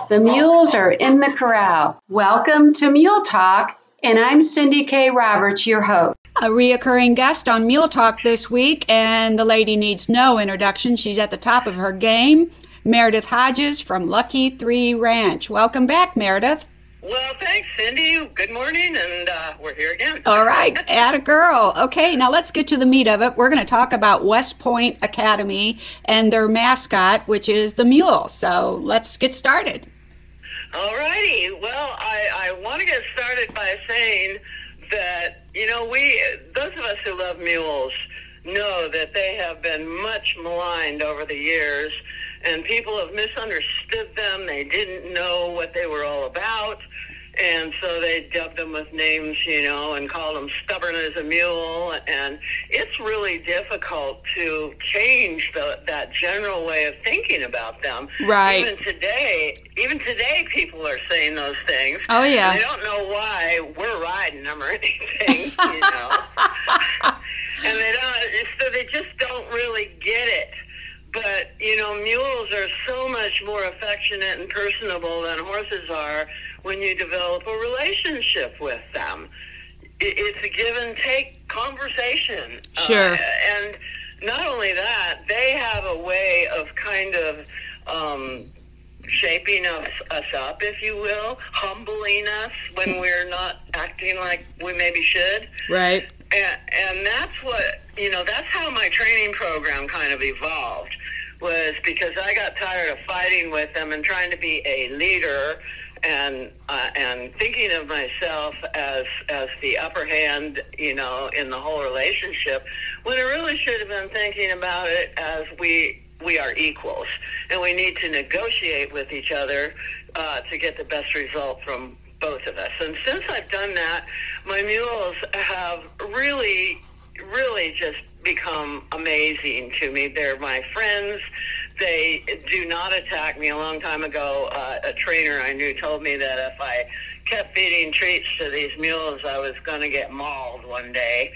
The mules are in the corral. Welcome to Mule Talk, and I'm Cindy K. Roberts, your host. A reoccurring guest on Mule Talk this week, and the lady needs no introduction. She's at the top of her game. Meredith Hodges from Lucky 3 Ranch. Welcome back, Meredith. Well, thanks, Cindy. Good morning, and we're here again. All right, atta girl. Okay, now let's get to the meat of it. We're going to talk about West Point Academy and their mascot, which is the mule. So let's get started. All righty. Well, I want to get started by saying that, those of us who love mules know that they have been much maligned over the years, and people have misunderstood them. They didn't know what they were all about, and so they dubbed them with names, and called them stubborn as a mule, and it's really difficult to change that general way of thinking about them. Right. Even today, people are saying those things. Oh, yeah. They don't know why we're riding them or anything, and they just don't really get it. But, mules are so much more affectionate and personable than horses are when you develop a relationship with them. It's a give and take conversation. Sure. And not only that, they have a way of kind of shaping us up, if you will, humbling us when we're not acting like we maybe should. Right. And that's what, that's how my training program kind of evolved, was because I got tired of fighting with them and trying to be a leader and thinking of myself as the upper hand, in the whole relationship, when I really should have been thinking about it as we are equals, and we need to negotiate with each other to get the best result from both of us. And since I've done that, my mules have really, really just become amazing to me. They're my friends. They do not attack me. A long time ago, a trainer I knew told me that if I kept feeding treats to these mules, I was going to get mauled one day.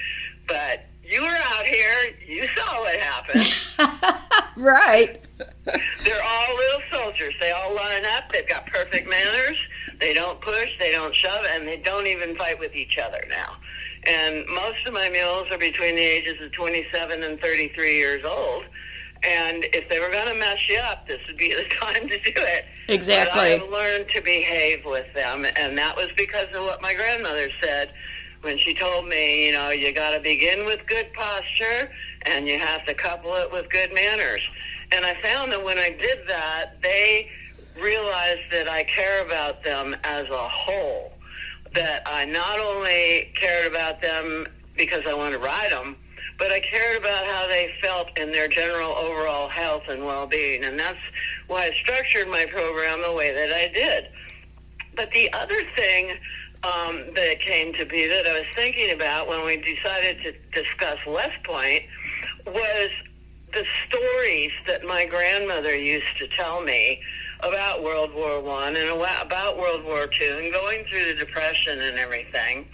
But you were out here. You saw what happened. Right. They're all little soldiers. They all line up. They've got perfect manners. They don't push, they don't shove, and they don't even fight with each other now. And most of my mules are between the ages of 27 and 33 years old. And if they were going to mess you up, this would be the time to do it. Exactly. But I have learned to behave with them, and that was because of what my grandmother said when she told me, you got to begin with good posture, and you have to couple it with good manners. And I found that when I did that, they realized that I care about them as a whole, that I not only cared about them because I wanted to ride them, but I cared about how they felt in their general overall health and well-being. And that's why I structured my program the way that I did. But the other thing that came to be that I was thinking about when we decided to discuss West Point was the stories that my grandmother used to tell me about World War I and about World War II and going through the Depression and everything.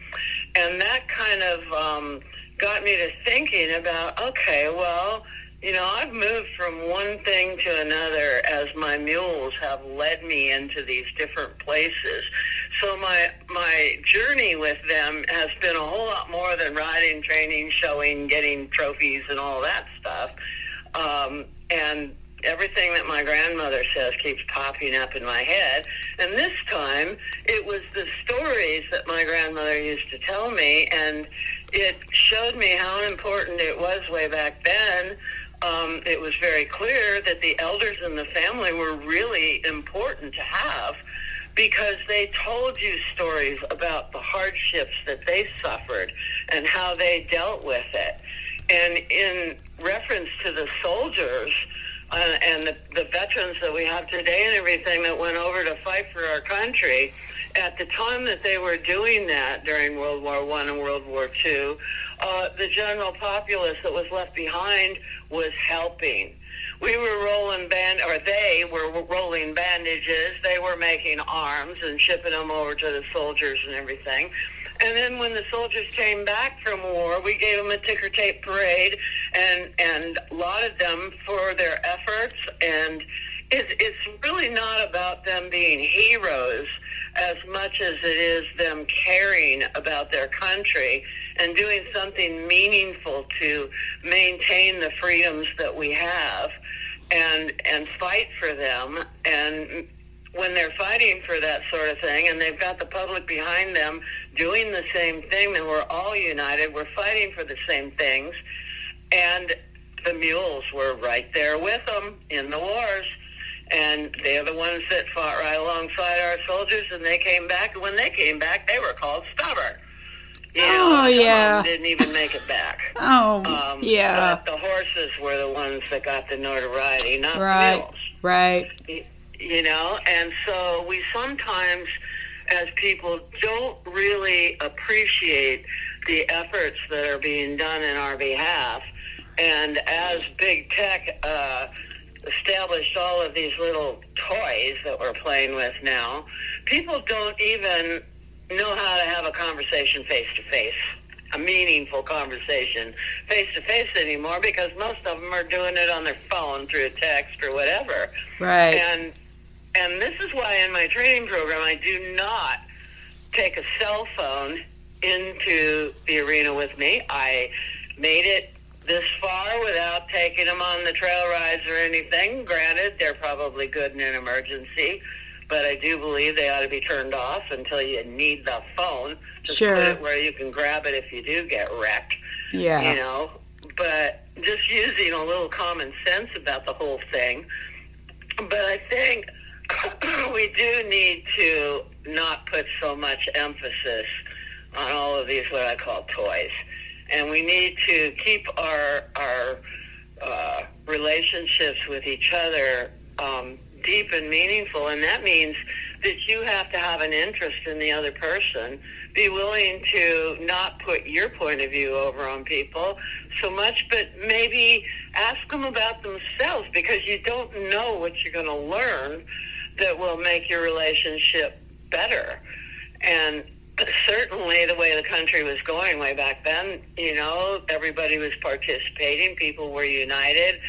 And that kind of got me to thinking about, okay, well, I've moved from one thing to another as my mules have led me into these different places. So my journey with them has been a whole lot more than riding, training, showing, getting trophies and all that stuff. And everything that my grandmother says keeps popping up in my head. And this time, it was the stories that my grandmother used to tell me, and it showed me how important it was way back then. It was very clear that the elders in the family were really important to have, because they told you stories about the hardships that they suffered and how they dealt with it. And in reference to the soldiers and the veterans that we have today and everything that went over to fight for our country, at the time that they were doing that during World War I and World War II, the general populace that was left behind was helping. We were they were rolling bandages. They were making arms and shipping them over to the soldiers and everything. And then when the soldiers came back from war, we gave them a ticker tape parade and lauded them for their efforts. And it's really not about them being heroes as much as it is them caring about their country and doing something meaningful to maintain the freedoms that we have and fight for them. And when they're fighting for that sort of thing and they've got the public behind them doing the same thing, then we're all united. We're fighting for the same things. And the Mules were right there with them in the wars. And they're the ones that fought right alongside our soldiers, and they came back. And when they came back, they were called stubborn. You know, some of them didn't even make it back. Yeah. But the horses were the ones that got the notoriety, not Right. the mules. Right. You know, and so we sometimes, as people, don't really appreciate the efforts that are being done in our behalf. And as big tech established all of these little toys that we're playing with now, people don't even know how to have a conversation face-to-face, a meaningful conversation face-to-face anymore, because most of them are doing it on their phone through text or whatever. Right. And this is why in my training program I do not take a cell phone into the arena with me. I made it this far without taking them on the trail rides or anything. Granted, they're probably good in an emergency, but I do believe they ought to be turned off until you need the phone. Just put it where you can grab it if you do get wrecked. Yeah. You know, but just using a little common sense about the whole thing. But I think we do need to not put so much emphasis on all of these what I call toys. And we need to keep our relationships with each other deep and meaningful. And that means that you have to have an interest in the other person, be willing to not put your point of view over on people so much, but maybe ask them about themselves, because you don't know what you're going to learn that will make your relationship better. And certainly the way the country was going way back then, you know, everybody was participating. People were united.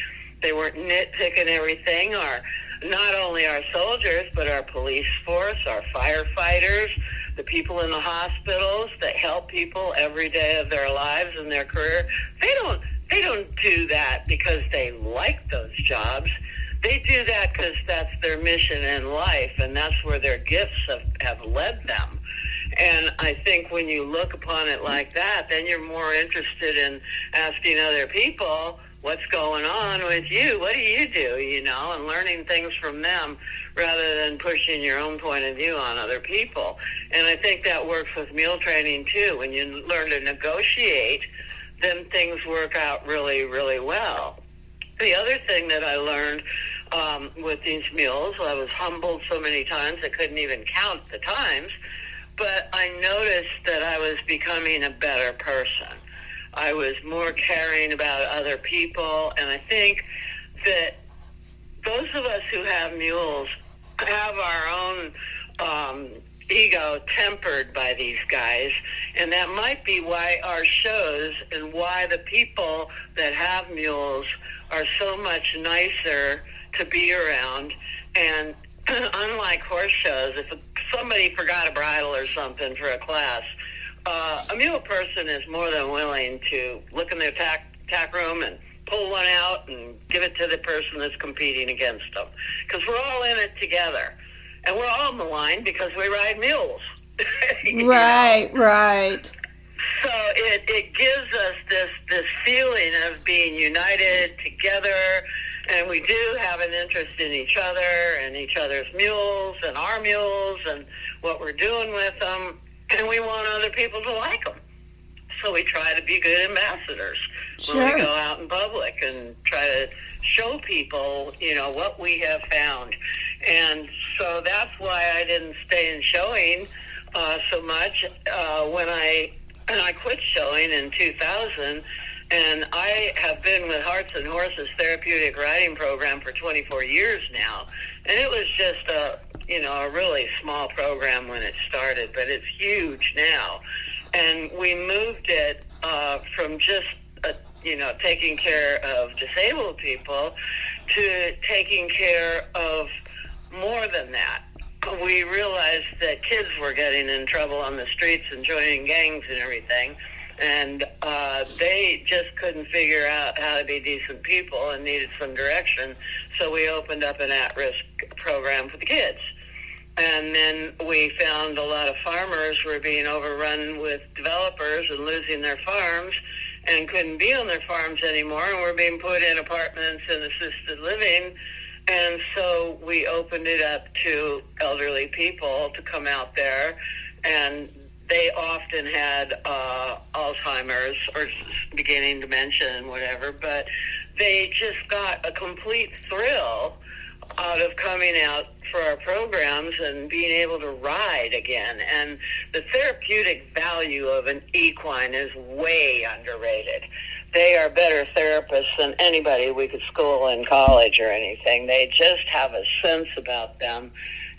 They weren't nitpicking everything. Not only our soldiers, but our police force, our firefighters, the people in the hospitals that help people every day of their lives and their career. They don't do that because they like those jobs. They do that because that's their mission in life, and that's where their gifts have led them. And I think when you look upon it like that, then you're more interested in asking other people, what's going on with you? What do? You know, and learning things from them rather than pushing your own point of view on other people. And I think that works with mule training too. When you learn to negotiate, then things work out really, really well. The other thing that I learned with these mules, I was humbled so many times I couldn't even count the times, but I noticed that I was becoming a better person. I was more caring about other people, and I think that those of us who have mules have our own ego tempered by these guys, and that might be why our shows and why the people that have mules are so much nicer to be around. And unlike horse shows, if somebody forgot a bridle or something for a class, a mule person is more than willing to look in their tack room and pull one out and give it to the person that's competing against them. Because we're all in it together. And we're all maligned because we ride mules. Right, right. So it gives us this feeling of being united together, and we do have an interest in each other and each other's mules and our mules and what we're doing with them, and we want other people to like them. So we try to be good ambassadors when we go out in public and try to show people, you know, what we have found. And so that's why I didn't stay in showing so much when I quit showing in 2000, and I have been with Hearts and Horses Therapeutic Riding Program for 24 years now, and it was just a really small program when it started, but it's huge now. And we moved it from just taking care of disabled people to taking care of more than that. We realized that kids were getting in trouble on the streets and joining gangs and everything, and they just couldn't figure out how to be decent people and needed some direction. So we opened up an at-risk program for the kids. And then we found a lot of farmers were being overrun with developers and losing their farms and couldn't be on their farms anymore, and were being put in apartments and assisted living. And so we opened it up to elderly people to come out there, and they often had Alzheimer's or beginning dementia and whatever, but they just got a complete thrill out of coming out for our programs and being able to ride again. And the therapeutic value of an equine is way underrated. They are better therapists than anybody we could school in college or anything. They just have a sense about them.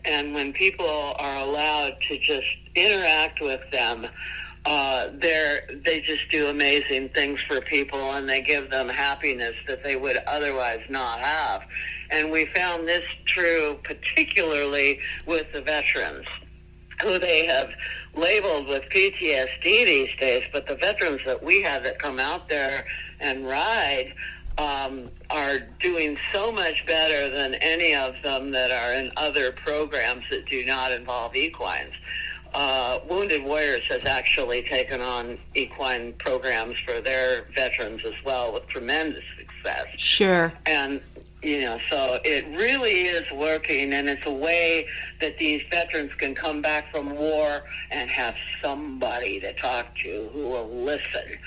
And when people are allowed to just interact with them, they just do amazing things for people, and they give them happiness that they would otherwise not have. And we found this true particularly with the veterans, who they have labeled with PTSD these days, but the veterans that we have that come out there and ride are doing so much better than any of them that are in other programs that do not involve equines. Wounded Warriors has actually taken on equine programs for their veterans as well with tremendous success. Sure. And, so it really is working, and it's a way that these veterans can come back from war and have somebody to talk to who will listen,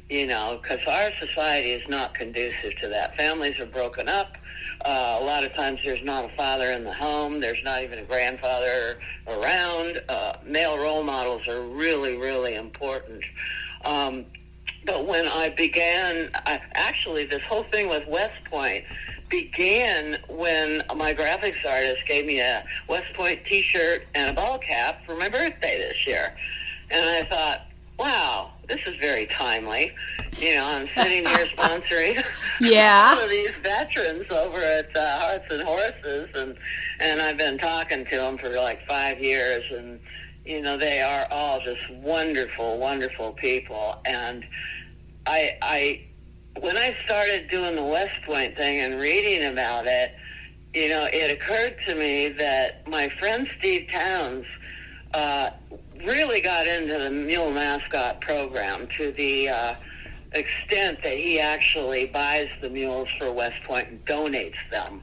because our society is not conducive to that. Families are broken up. A lot of times there's not a father in the home. There's not even a grandfather around. Male role models are really, really important. But when I began, actually this whole thing with West Point began when my graphics artist gave me a West Point t-shirt and a ball cap for my birthday this year. And I thought, wow, this is very timely. I'm sitting here sponsoring all of these veterans over at Hearts and Horses, and I've been talking to them for like 5 years, and they are all just wonderful, wonderful people. And when I started doing the West Point thing and reading about it, it occurred to me that my friend Steve Towns really got into the mule mascot program to the extent that he actually buys the mules for West Point and donates them.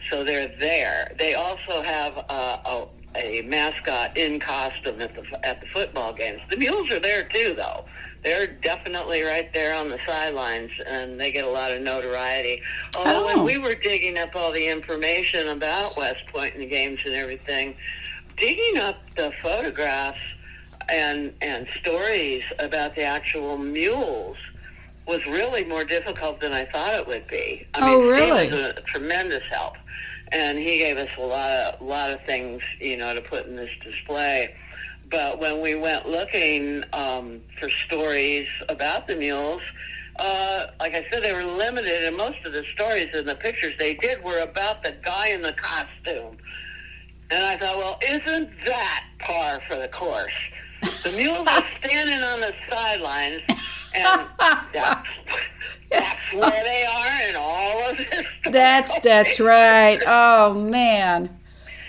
So they're there. They also have a mascot in costume at the football games. The mules are there too, though. They're definitely right there on the sidelines, and they get a lot of notoriety. Although when we were digging up all the information about West Point and the games and everything, digging up the photographs and stories about the actual mules was really more difficult than I thought it would be. Really? Steve was a tremendous help, and he gave us a lot of things, to put in this display. But when we went looking for stories about the mules, like I said, they were limited, and most of the stories and the pictures they did were about the guy in the costume. And I thought, well, isn't that par for the course? The mules are standing on the sidelines, and that's where they are in all of this. That's right. Oh, man.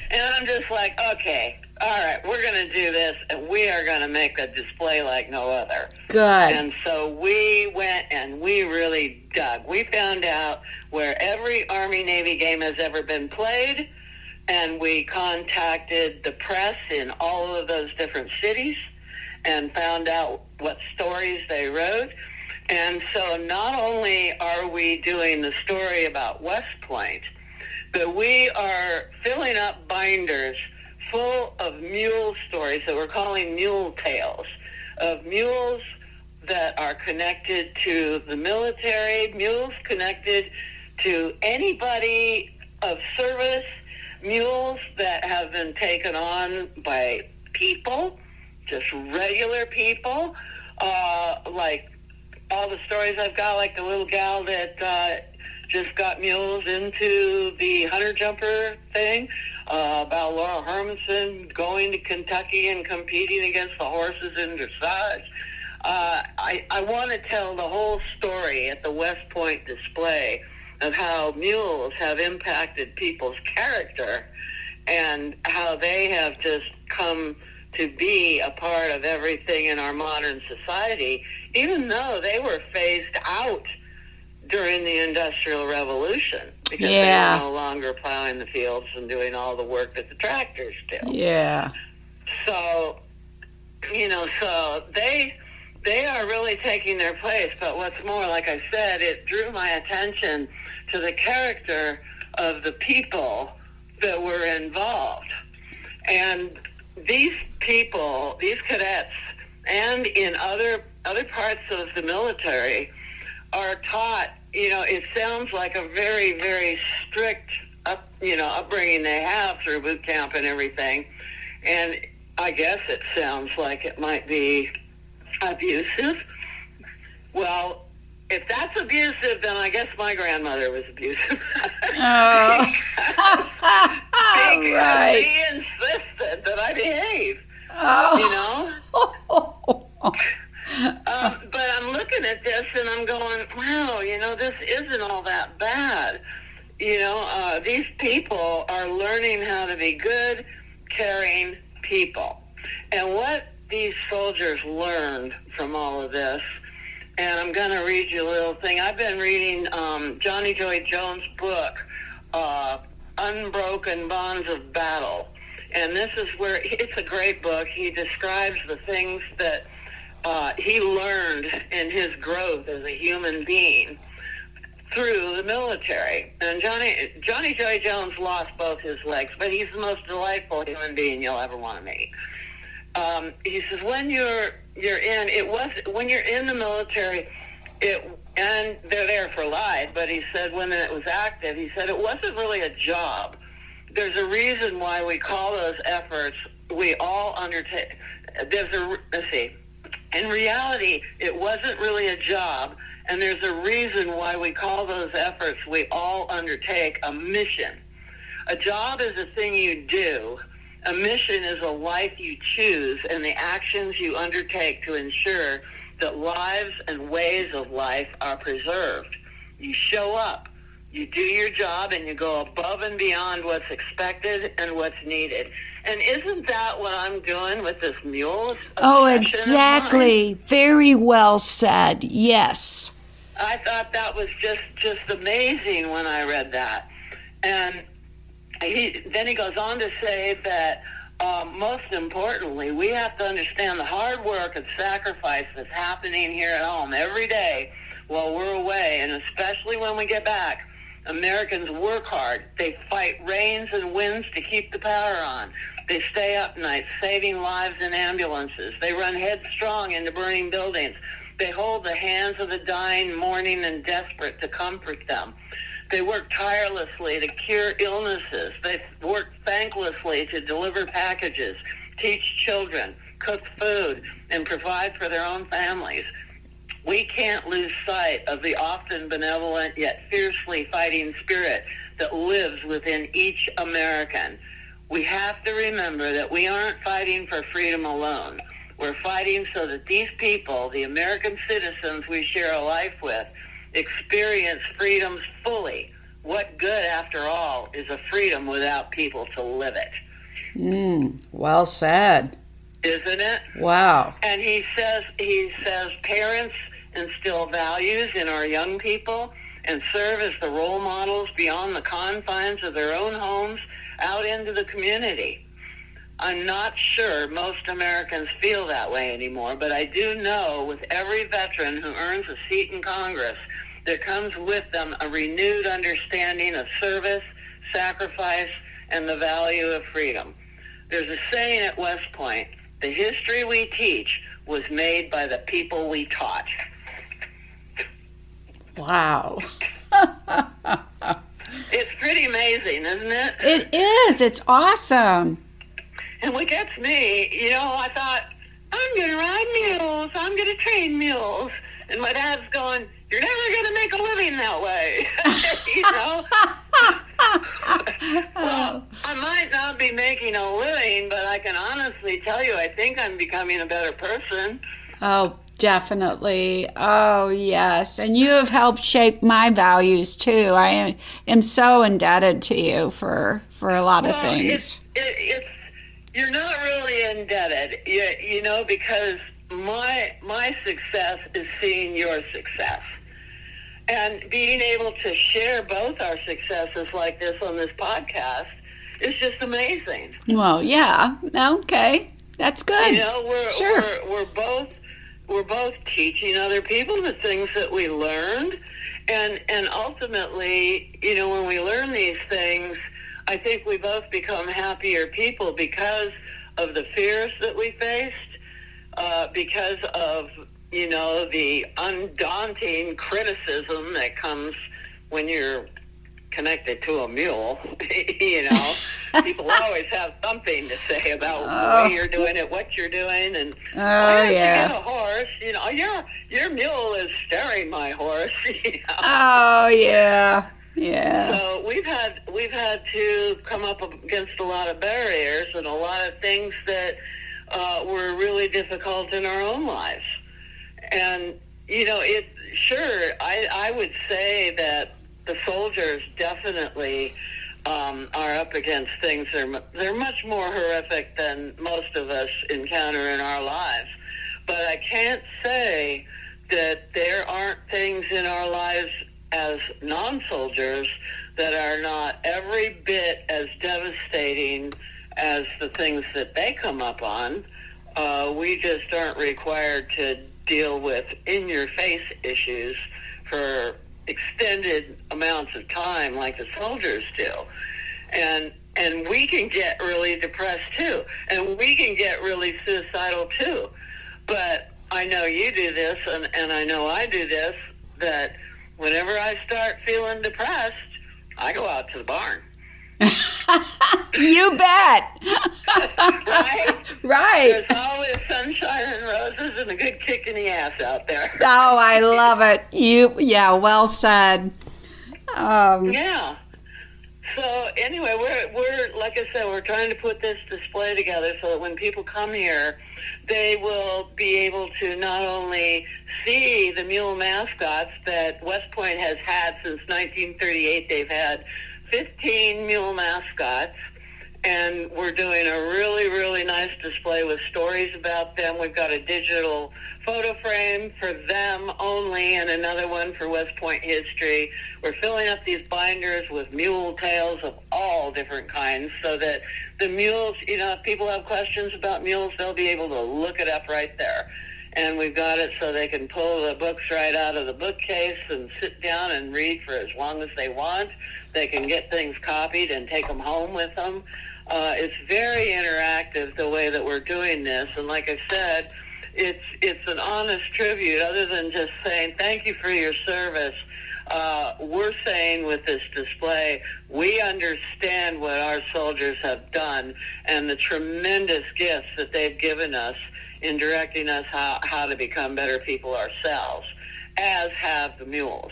And I'm just like, okay, all right, we're going to do this, and we are going to make a display like no other. Good. And so we went and we really dug. We found out where every Army-Navy game has ever been played, and we contacted the press in all of those different cities and found out what stories they wrote. And so not only are we doing the story about West Point, but we are filling up binders full of mule stories that we're calling mule tales, of mules that are connected to the military, mules connected to anybody of service, mules that have been taken on by people, just regular people, like all the stories I've got, like the little gal that just got mules into the hunter jumper thing, about Laura Hermanson going to Kentucky and competing against the horses in dressage. I want to tell the whole story at the West Point display of how mules have impacted people's character and how they have just come to be a part of everything in our modern society, even though they were phased out during the Industrial Revolution because they were no longer plowing the fields and doing all the work that the tractors do. Yeah. So, so they are really taking their place. But what's more, like I said, it drew my attention to the character of the people that were involved. And these people, these cadets, and in other parts of the military are taught, it sounds like a very, very strict upbringing they have through boot camp and everything. And I guess it sounds like it might be abusive. Well, if that's abusive, then I guess my grandmother was abusive. Oh. because right. she insisted that I behave. Oh. But I'm looking at this and I'm going, wow, this isn't all that bad. These people are learning how to be good, caring people. And what these soldiers learned from all of this, and I'm going to read you a little thing. I've been reading Johnny Joy Jones' book, Unbroken Bonds of Battle. And this is where, it's a great book. He describes the things that he learned in his growth as a human being through the military. And Johnny Joy Jones lost both his legs, but he's the most delightful human being you'll ever want to meet. He says, when you're in the military, and they're there for life, but he said when it was active, he said it wasn't really a job. There's a reason why we call those efforts we all undertake. In reality, it wasn't really a job, and there's a reason why we call those efforts we all undertake a mission. A job is a thing you do. A mission is a life you choose and the actions you undertake to ensure that lives and ways of life are preserved. You show up, you do your job, and you go above and beyond what's expected and what's needed. And isn't that what I'm doing with this mule? Oh, exactly. Very well said. Yes. I thought that was just amazing when I read that. And then he goes on to say that most importantly, we have to understand the hard work and sacrifice that's happening here at home every day while we're away, and especially when we get back. Americans work hard. They fight rains and winds to keep the power on. They stay up nights saving lives in ambulances. They run headstrong into burning buildings. They hold the hands of the dying, mourning, and desperate to comfort them. They work tirelessly to cure illnesses. They work thanklessly to deliver packages, teach children, cook food, and provide for their own families. We can't lose sight of the often benevolent yet fiercely fighting spirit that lives within each American. We have to remember that we aren't fighting for freedom alone. We're fighting so that these people, the American citizens we share a life with, experience freedoms fully. What good, after all, is a freedom without people to live it? Well said. Isn't it? Wow. And he says parents instill values in our young people and serve as the role models beyond the confines of their own homes out into the community. I'm not sure most Americans feel that way anymore, but I do know with every veteran who earns a seat in Congress, there comes with them a renewed understanding of service, sacrifice, and the value of freedom. There's a saying at West Point, the history we teach was made by the people we taught. Wow. It's pretty amazing, isn't it? It is. It's awesome. And what gets me, I thought, I'm going to ride mules. I'm going to train mules. And my dad's going, you're never going to make a living that way, you know? Well, I might not be making a living, but I can honestly tell you, I think I'm becoming a better person. Oh, definitely. Oh, yes. And you have helped shape my values, too. I am so indebted to you for a lot of things. You're not really indebted, you know, because my success is seeing your success. And being able to share both our successes like this on this podcast is just amazing. Well, yeah. Okay. That's good. You know, we're both teaching other people the things that we learned. And ultimately, you know, when we learn these things, I think we both become happier people because of the fears that we faced, because of, you know, the undaunting criticism that comes when you're connected to a mule. You know, people always have something to say about the way you're doing it, what you're doing, and I have to get a horse. You know, your mule is staring my horse. You know? Oh yeah, yeah. So we've had to come up against a lot of barriers and a lot of things that were really difficult in our own lives. And, you know, I would say that the soldiers definitely are up against things. They're much more horrific than most of us encounter in our lives. But I can't say that there aren't things in our lives as non-soldiers that are not every bit as devastating as the things that they come up on. We just aren't required to deal with in-your-face issues for extended amounts of time like the soldiers do. And we can get really depressed too. And we can get really suicidal too. But I know you do this, and I know I do this, that whenever I start feeling depressed, I go out to the barn. You bet. Right? Right. There's always sunshine and roses and a good kick in the ass out there. Oh, I love it. Yeah, well said. Yeah. So anyway, we're like I said, we're trying to put this display together so that when people come here, they will be able to not only see the mule mascots that West Point has had since 1938. They've had 15 mule mascots, and we're doing a really, really nice display with stories about them. We've got a digital photo frame for them only and another one for West Point history. We're filling up these binders with mule tales of all different kinds so that the mules, you know, if people have questions about mules, they'll be able to look it up right there. And we've got it so they can pull the books right out of the bookcase and sit down and read for as long as they want. They can get things copied and take them home with them. It's very interactive the way that we're doing this. And like I said, it's an honest tribute. Other than just saying thank you for your service, we're saying with this display, we understand what our soldiers have done and the tremendous gifts that they've given us in directing us how to become better people ourselves, as have the mules.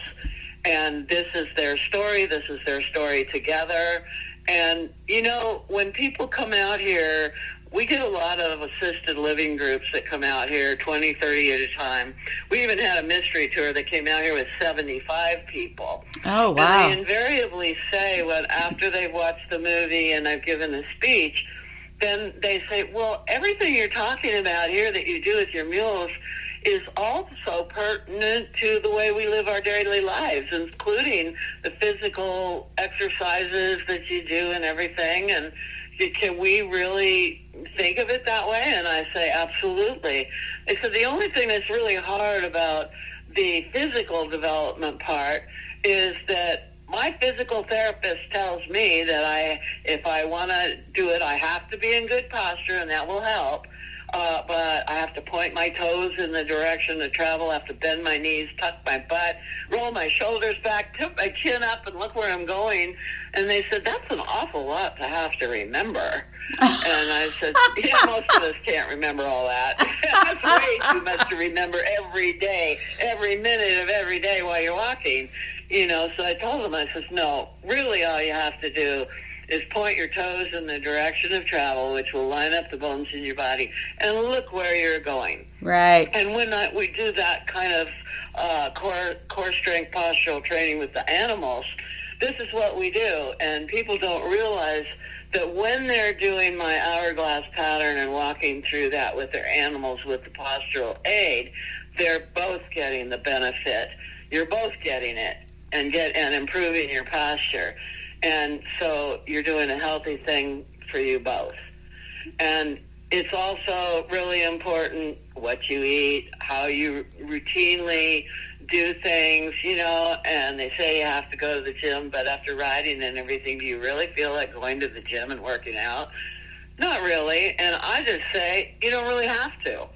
And this is their story. This is their story together. And, you know, when people come out here, we get a lot of assisted living groups that come out here, 20, 30 at a time. We even had a mystery tour that came out here with 75 people. Oh, wow. And they invariably say, well, after they've watched the movie and I've given a speech, then they say, well, everything you're talking about here that you do with your mules is also pertinent to the way we live our daily lives, including the physical exercises that you do and everything. And can we really think of it that way? And I say, absolutely. They said the only thing that's really hard about the physical development part is that my physical therapist tells me that if I want to do it, I have to be in good posture, and that will help. but I have to point my toes in the direction of travel. I have to bend my knees, tuck my butt, roll my shoulders back, tip my chin up, and look where I'm going. And they said, that's an awful lot to have to remember. And I said, yeah, most of us can't remember all that. That's way too much to remember every day, every minute of every day while you're walking. So I told them, I said, no, really all you have to do is point your toes in the direction of travel, which will line up the bones in your body, and look where you're going. Right. And when we do that kind of core strength postural training with the animals, this is what we do. And people don't realize that when they're doing my hourglass pattern and walking through that with their animals with the postural aid, they're both getting the benefit. You're both getting it and improving your posture. And so you're doing a healthy thing for you both. And it's also really important what you eat, how you routinely do things, and they say you have to go to the gym, but after riding and everything, do you really feel like going to the gym and working out? Not really. And I just say you don't really have to.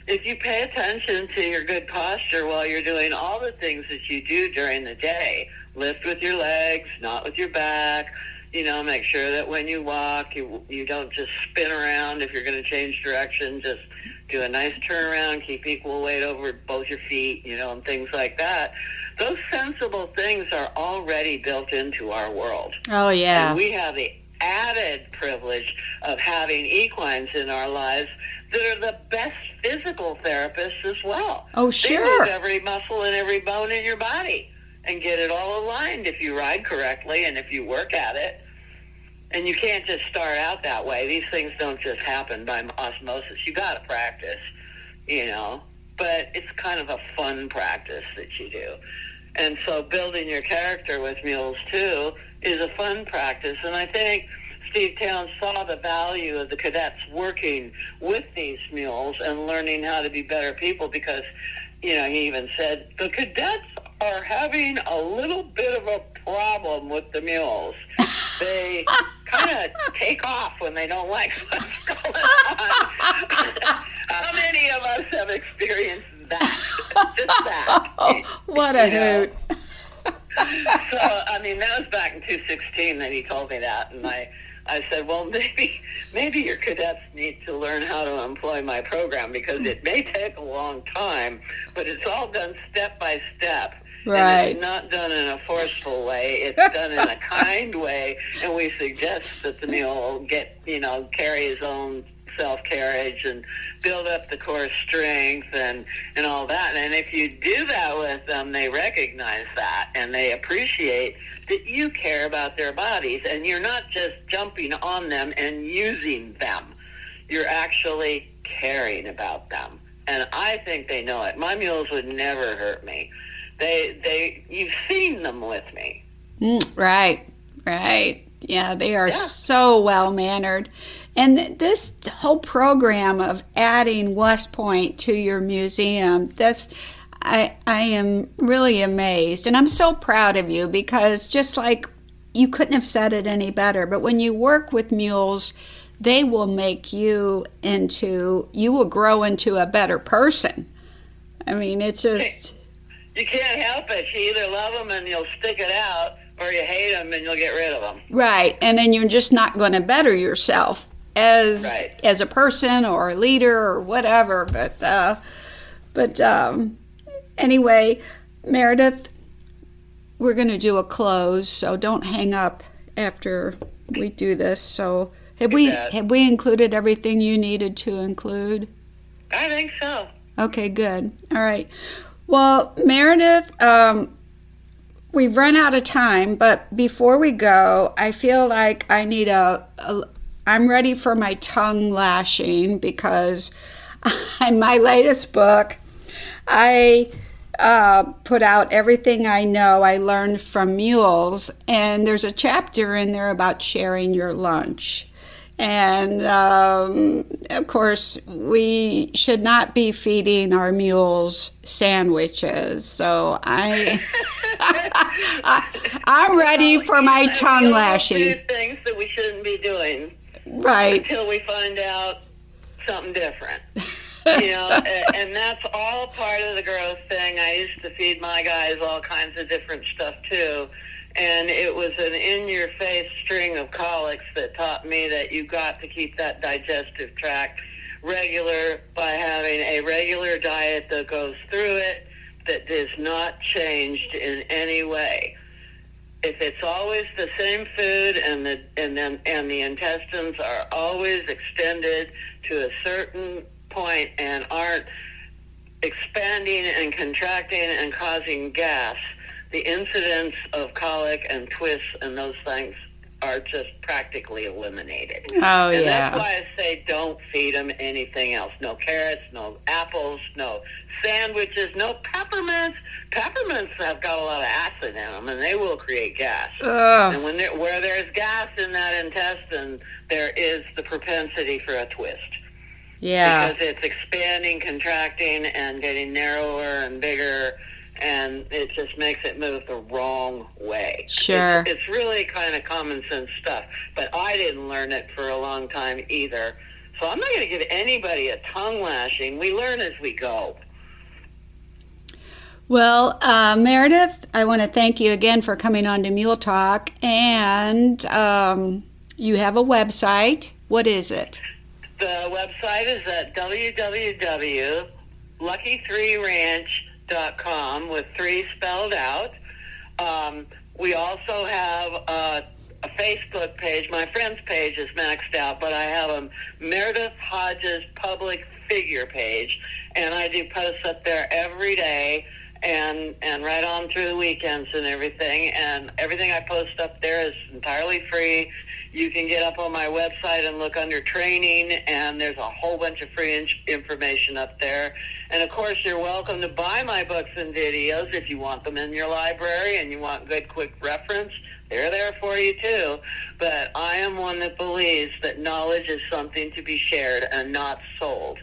If you pay attention to your good posture while you're doing all the things that you do during the day, lift with your legs, not with your back, make sure that when you walk, you don't just spin around. If you're going to change direction, just do a nice turnaround, keep equal weight over both your feet, and things like that. Those sensible things are already built into our world. Oh, yeah. And we have the added privilege of having equines in our lives that are the best physical therapists as well. Oh, sure. They move every muscle and every bone in your body and get it all aligned if you ride correctly and if you work at it. And you can't just start out that way. These things don't just happen by osmosis. You got to practice, but it's kind of a fun practice that you do. And so building your character with mules, too, is a fun practice. And I think Steve Towns saw the value of the cadets working with these mules and learning how to be better people because, he even said, the cadets are having a little bit of a problem with the mules. They kind of take off when they don't like what's going on. How many of us have experienced that? Just that. What a hoot. So, that was back in 2016 that he told me that, and I said, well, maybe your cadets need to learn how to employ my program because it may take a long time, but it's all done step by step. Right. And it's not done in a forceful way. It's done in a kind way, and we suggest that the mule get, carry his own self-carriage and build up the core strength and all that. And if you do that with them, they recognize that, and they appreciate that you care about their bodies, and you're not just jumping on them and using them. You're actually caring about them. And I think they know it. My mules would never hurt me. You've seen them with me. Right. Yeah, they are so well-mannered. And this whole program of adding West Point to your museum, I am really amazed. And I'm so proud of you because just like you couldn't have said it any better, but when you work with mules, they will make you will grow into a better person. It's just... You can't help it. You either love them and you'll stick it out, or you hate them and you'll get rid of them. Right, and then you're just not going to better yourself as a person or a leader or whatever. But anyway, Meredith, we're going to do a close, so don't hang up after we do this. So have we included everything you needed to include? I think so. Okay, good. All right. Well, Meredith, we've run out of time, but before we go, I feel like I need I'm ready for my tongue lashing because in my latest book, I put out everything I know I learned from mules, and there's a chapter in there about sharing your lunch. And, of course, we should not be feeding our mules sandwiches. So I'm ready for my tongue lashing. We do things that we shouldn't be doing. Right. Until we find out something different. And that's all part of the growth thing. I used to feed my guys all kinds of different stuff, too. And it was an in-your-face string of colics that taught me that you got to keep that digestive tract regular by having a regular diet that goes through it, that is not changed in any way. If it's always the same food and the intestines are always extended to a certain point and aren't expanding and contracting and causing gas, the incidence of colic and twists and those things are just practically eliminated. Oh, and yeah. that's why I say don't feed them anything else. No carrots, no apples, no sandwiches, no peppermints. Peppermints have got a lot of acid in them, and they will create gas. And where there's gas in that intestine, there is the propensity for a twist. Yeah. Because it's expanding, contracting, and getting narrower and bigger, and it just makes it move the wrong way. Sure. It's really kind of common sense stuff, but I didn't learn it for a long time either. So I'm not going to give anybody a tongue lashing. We learn as we go. Well, Meredith, I want to thank you again for coming on to Mule Talk, and you have a website. What is it? The website is at www.lucky3ranch.com with 3 spelled out. We also have a Facebook page. My friend's page is maxed out, but I have a Meredith Hodges public figure page, and I do posts up there every day and right on through the weekends and everything. And everything I post up there is entirely free. You can get up on my website and look under training, and there's a whole bunch of free information up there. And, of course, you're welcome to buy my books and videos if you want them in your library and you want good, quick reference. They're there for you, too. But I am one that believes that knowledge is something to be shared and not sold.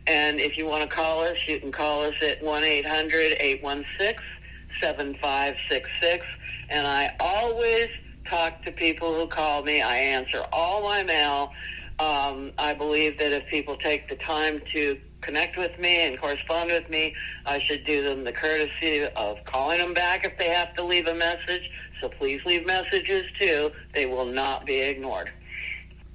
And if you want to call us, you can call us at 1-800-816-7566. And I always talk to people who call me. I answer all my mail. I believe that if people take the time to connect with me and correspond with me, I should do them the courtesy of calling them back if they have to leave a message. So please leave messages, too. They will not be ignored.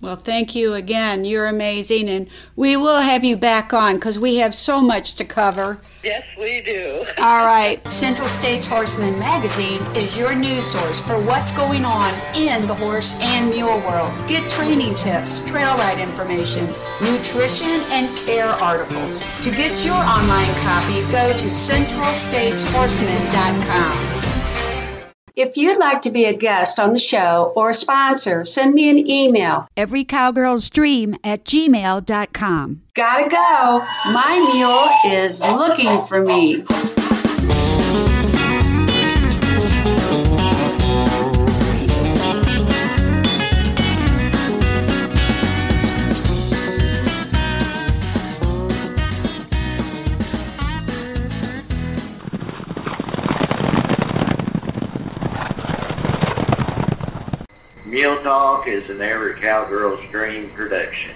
Well, thank you again. You're amazing, and we will have you back on because we have so much to cover. Yes, we do. All right. Central States Horseman Magazine is your news source for what's going on in the horse and mule world. Get training tips, trail ride information, nutrition, and care articles. To get your online copy, go to centralstateshorseman.com. If you'd like to be a guest on the show or a sponsor, send me an email. everycowgirlsdream@gmail.com. Gotta go. My mule is looking for me. Mule Talk is an Every Cowgirl's Dream production.